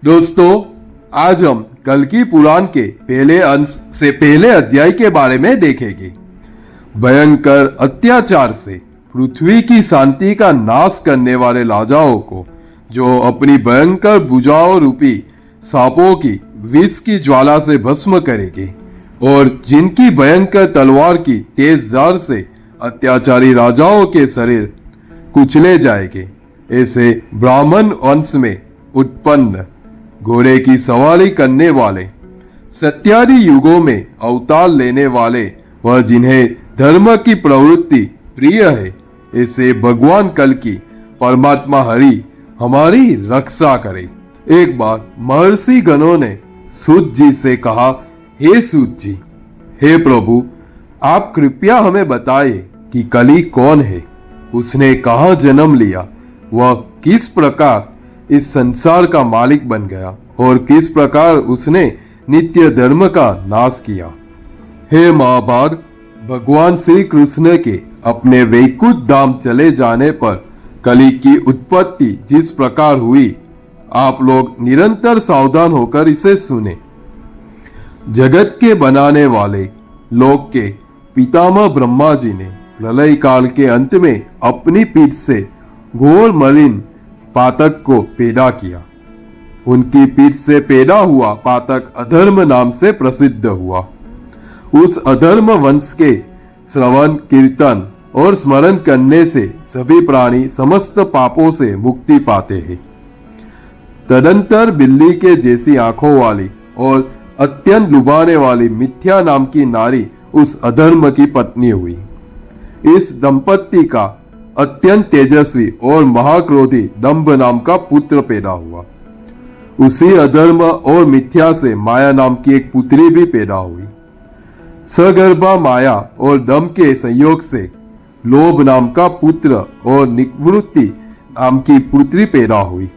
दोस्तों, आज हम कल्कि पुराण के पहले अंश से पहले अध्याय के बारे में देखेंगे। भयंकर अत्याचार से पृथ्वी की शांति का नाश करने वाले राजाओं को, जो अपनी भयंकर भुजाओं रूपी सांपों की विष की ज्वाला से भस्म करेंगे और जिनकी भयंकर तलवार की तेज धार से अत्याचारी राजाओं के शरीर कुचले जाएंगे। ऐसे ब्राह्मण वंश में उत्पन्न घोड़े की सवारी करने वाले, सत्यादि युगों में अवतार लेने वाले, वह जिन्हें धर्म की प्रवृत्ति प्रिय है, ऐसे भगवान कल्कि परमात्मा हरि हमारी रक्षा करे। एक बार महर्षि गणों ने सूत जी से कहा, हे सूत जी, हे प्रभु, आप कृपया हमें बताए कि कली कौन है, उसने कहाँ जन्म लिया, वह किस प्रकार इस संसार का मालिक बन गया और किस प्रकार उसने नित्य धर्म का नाश किया। हे महाभाग, भगवान श्री कृष्ण के अपने वैकुंठ धाम चले जाने पर कली की उत्पत्ति जिस प्रकार हुई, आप लोग निरंतर सावधान होकर इसे सुने। जगत के बनाने वाले लोक के पितामह ब्रह्मा जी ने प्रलय काल के अंत में अपनी पीठ से घोर मलिन पातक को पैदा किया। उनकी पीठ से पैदा हुआ पातक अधर्म नाम से प्रसिद्ध हुआ। उस अधर्म वंश के श्रवण, कीर्तन और स्मरण करने से सभी प्राणी समस्त पापों से मुक्ति पाते हैं। तदंतर बिल्ली के जैसी आंखों वाली और अत्यंत लुभाने वाली मिथ्या नाम की नारी उस अधर्म की पत्नी हुई। इस दंपत्ति का अत्यंत तेजस्वी और महाक्रोधी दंभ नाम का पुत्र पैदा हुआ। उसी अधर्म और मिथ्या से माया नाम की एक पुत्री भी पैदा हुई। सगर्भा माया और दम के संयोग से लोभ नाम का पुत्र और निवृत्ति नाम की पुत्री पैदा हुई।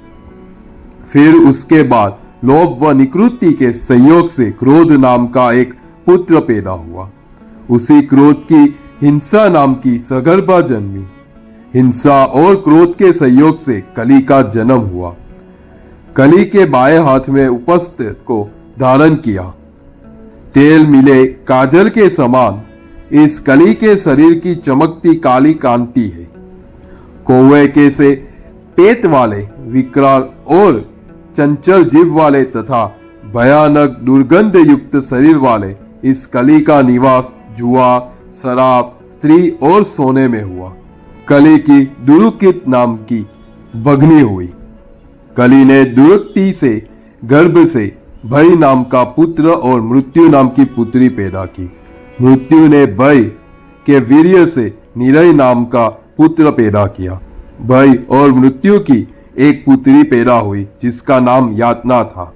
फिर उसके बाद लोभ व निवृत्ति के संयोग से क्रोध नाम का एक पुत्र पैदा हुआ। उसी क्रोध की हिंसा नाम की सगर्भा जन्मी। हिंसा और क्रोध के संयोग से कली का जन्म हुआ। कली के बाएं हाथ में उपस्थित को धारण किया। तेल मिले काजल के समान इस कली के शरीर की चमकती काली कांति है। कौवे के से पेट वाले, विकराल और चंचल जीव वाले तथा भयानक दुर्गंध युक्त शरीर वाले इस कली का निवास जुआ, शराब, स्त्री और सोने में हुआ। कली की दुरुकित नाम की भगनी हुई। कली ने दुरुक्ति से गर्भ से भय नाम का पुत्र और मृत्यु नाम की पुत्री पैदा की। मृत्यु ने भय के वीर्य से निरय नाम का पुत्र पैदा किया। भय और मृत्यु की एक पुत्री पैदा हुई जिसका नाम यातना था।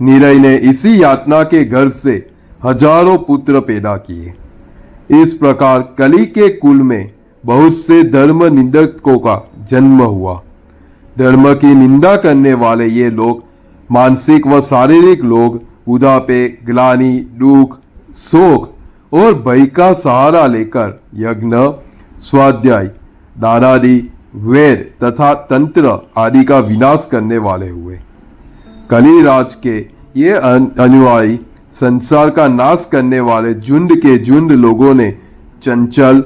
निरय ने इसी यातना के गर्भ से हजारों पुत्र पैदा किए। इस प्रकार कली के कुल में बहुत से धर्म निंदकों का जन्म हुआ। धर्म की निंदा करने वाले ये लोग, मानसिक व शारीरिक लोग, बुढ़ापे, ग्लानि, दुख, शोक और भय का सहारा लेकर यज्ञ, स्वाध्याय, दानादि, वेद तथा तंत्र आदि का विनाश करने वाले हुए। कलिराज के ये अनुयायी संसार का नाश करने वाले झुंड के झुंड लोगों ने चंचल,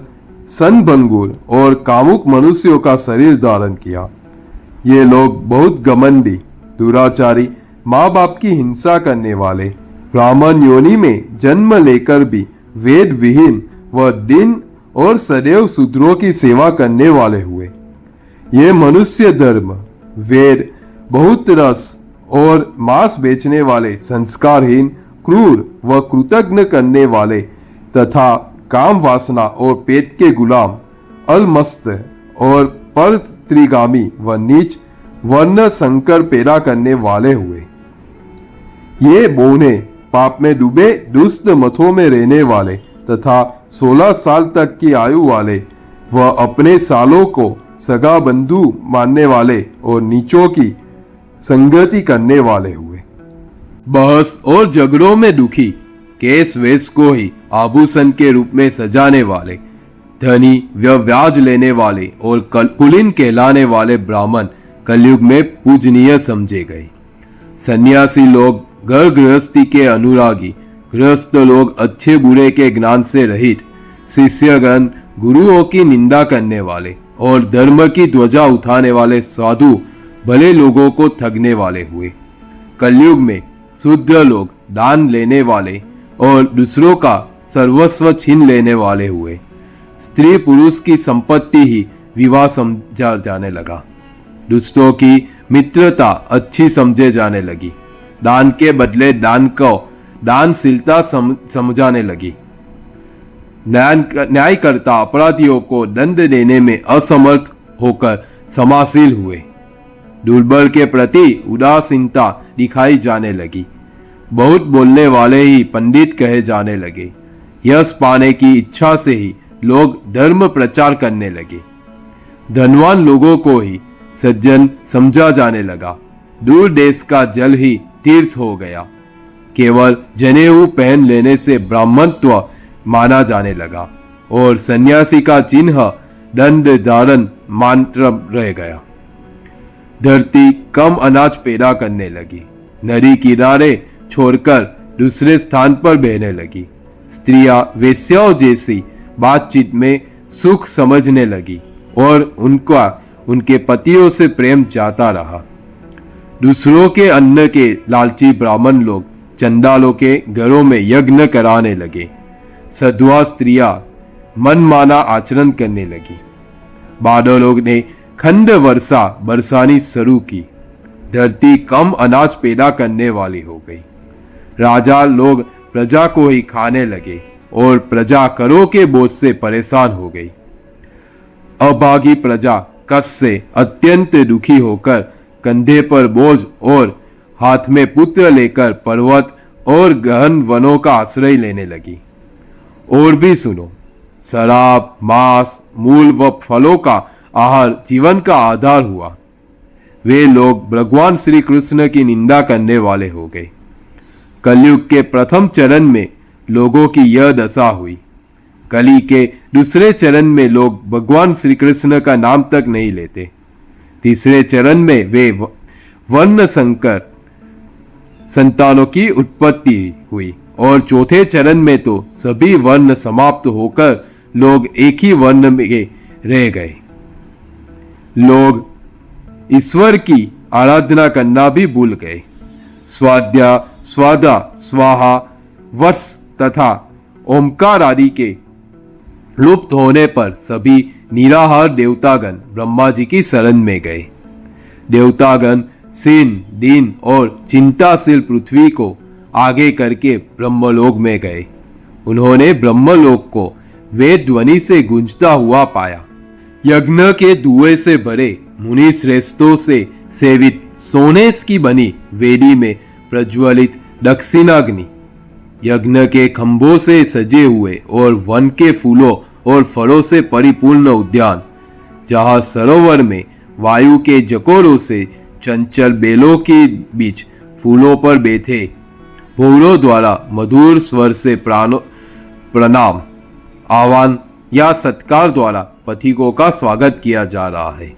सनभंगुर और कामुक मनुष्यों का शरीर धारण किया। ये लोग बहुत घमंडी, दुराचारी, माँ बाप की हिंसा करने वाले, ब्राह्मण योनि में जन्म लेकर भी वेद विहीन व दिन और सदैव शूद्रों की सेवा करने वाले हुए। ये मनुष्य धर्म, वेद, बहुत रस और मांस बेचने वाले, संस्कारहीन, क्रूर व कृतज्ञ करने वाले तथा काम वासना और पेट के गुलाम, अलमस्त और पर स्त्रीगामी व नीच वर्ण संकर पैदा करने वाले हुए। ये बौने, पाप में डूबे दुष्ट मथों में रहने वाले तथा 16 साल तक की आयु वाले व अपने सालों को सगा बंधु मानने वाले और नीचों की संगति करने वाले हुए। बहस और झगड़ों में दुखी, केस वेश को ही आभूषण के रूप में सजाने वाले, धनी व ब्याज लेने वाले और कुलीन कहलाने वाले ब्राह्मण कलयुग में पूजनीय समझे गए। सन्यासी लोग घर गृहस्थी के अनुरागी, गृहस्थ लोग अच्छे बुरे के ज्ञान से रहित, शिष्यगण गुरुओं की निंदा करने वाले और धर्म की ध्वजा उठाने वाले साधु भले लोगों को ठगने वाले हुए। कलयुग में शुद्ध लोग दान लेने वाले और दूसरों का सर्वस्व छीन लेने वाले हुए। स्त्री पुरुष की संपत्ति ही विवाह समझा जाने लगा। दुष्टों की मित्रता अच्छी समझे जाने लगी। दान के बदले दान को दानशीलता समझाने लगी। न्यायकर्ता अपराधियों को दंड देने में असमर्थ होकर क्षमाशील हुए। दुर्बल के प्रति उदासीनता दिखाई जाने लगी। बहुत बोलने वाले ही पंडित कहे जाने लगे। यश पाने की इच्छा से ही लोग धर्म प्रचार करने लगे। धनवान लोगों को ही सज्जन समझा जाने लगा। दूर देश का जल ही तीर्थ हो गया। केवल जनेऊ पहन लेने से ब्राह्मणत्व माना जाने लगा और सन्यासी का चिन्ह दंड धारण मात्र रह गया। धरती कम अनाज पैदा करने लगी। नदी किनारे छोड़कर दूसरे स्थान पर बहने लगी। स्त्रियां वेश्याओं जैसी बातचीत में सुख समझने लगी और उनके पतियों से प्रेम जाता रहा। दूसरों के अन्न के लालची ब्राह्मण लोग चंडालों के घरों में यज्ञ कराने लगे। सधवा स्त्रियां मनमाना आचरण करने लगी। बादलों ने खंड वर्षा बरसानी शुरू की। धरती कम अनाज पैदा करने वाली हो गई। राजा लोग प्रजा को ही खाने लगे और प्रजा करों के बोझ से परेशान हो गई। अभागी प्रजा कष्ट से अत्यंत दुखी होकर कंधे पर बोझ और हाथ में पुत्र लेकर पर्वत और गहन वनों का आश्रय लेने लगी। और भी सुनो, शराब, मांस, मूल व फलों का आहार जीवन का आधार हुआ। वे लोग भगवान श्री कृष्ण की निंदा करने वाले हो गए। कलयुग के प्रथम चरण में लोगों की यह दशा हुई। कली के दूसरे चरण में लोग भगवान श्री कृष्ण का नाम तक नहीं लेते। तीसरे चरण में वे वर्ण संकर संतानों की उत्पत्ति हुई और चौथे चरण में तो सभी वर्ण समाप्त होकर लोग एक ही वर्ण में रह गए। लोग ईश्वर की आराधना करना भी भूल गए। स्वाद्या, स्वादा, स्वाहा, वर्ष तथा ओमकार आदि के लुप्त होने पर सभी निराहार देवतागण ब्रह्मा जी की शरण में गए। देवतागण सीन, दीन और चिंताशील पृथ्वी को आगे करके ब्रह्मलोक में गए। उन्होंने ब्रह्मलोक को वेद ध्वनि से गूंजता हुआ पाया। यज्ञ के धुएं से भरे मुनि श्रेष्ठों से सेवित सोने की बनी वेदी में प्रज्वलित दक्षिणाग्नि, यज्ञ के खंभों से सजे हुए और वन के फूलों और फलों से परिपूर्ण उद्यान, जहां सरोवर में वायु के जकोरों से चंचल बेलों के बीच फूलों पर बैठे भौरों द्वारा मधुर स्वर से प्रणाम, आह्वान या सत्कार द्वारा पथिकों का स्वागत किया जा रहा है।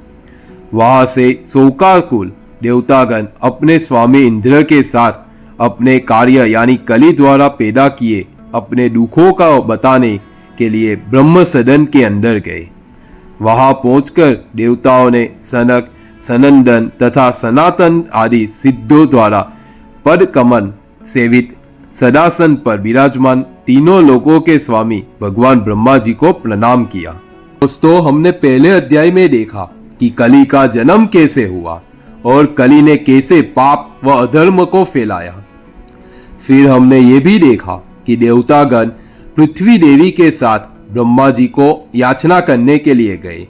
वहां से शोकाकुल देवतागण अपने स्वामी इंद्र के साथ अपने कार्य यानी कली द्वारा पैदा किए अपने दुखों का बताने के लिए ब्रह्म सदन के अंदर गए। वहां पहुंचकर देवताओं ने सनक, सनंदन तथा सनातन आदि सिद्धों द्वारा पदकमन सेवित सदासन पर विराजमान तीनों लोकों के स्वामी भगवान ब्रह्मा जी को प्रणाम किया। दोस्तों, हमने पहले अध्याय में देखा कि कली का जन्म कैसे हुआ और कली ने कैसे पाप व अधर्म को फैलाया। फिर हमने ये भी देखा कि देवतागण पृथ्वी देवी के साथ ब्रह्मा जी को याचना करने के लिए गए।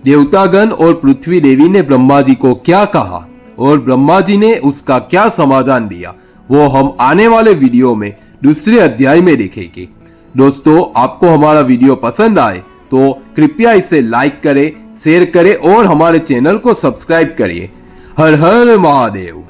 देवतागण और पृथ्वी देवी ने ब्रह्मा जी को क्या कहा और ब्रह्मा जी ने उसका क्या समाधान दिया, वो हम आने वाले वीडियो में दूसरे अध्याय में देखेंगे। दोस्तों, आपको हमारा वीडियो पसंद आए तो कृपया इसे लाइक करें, शेयर करें और हमारे चैनल को सब्सक्राइब करिए। हर हर महादेव।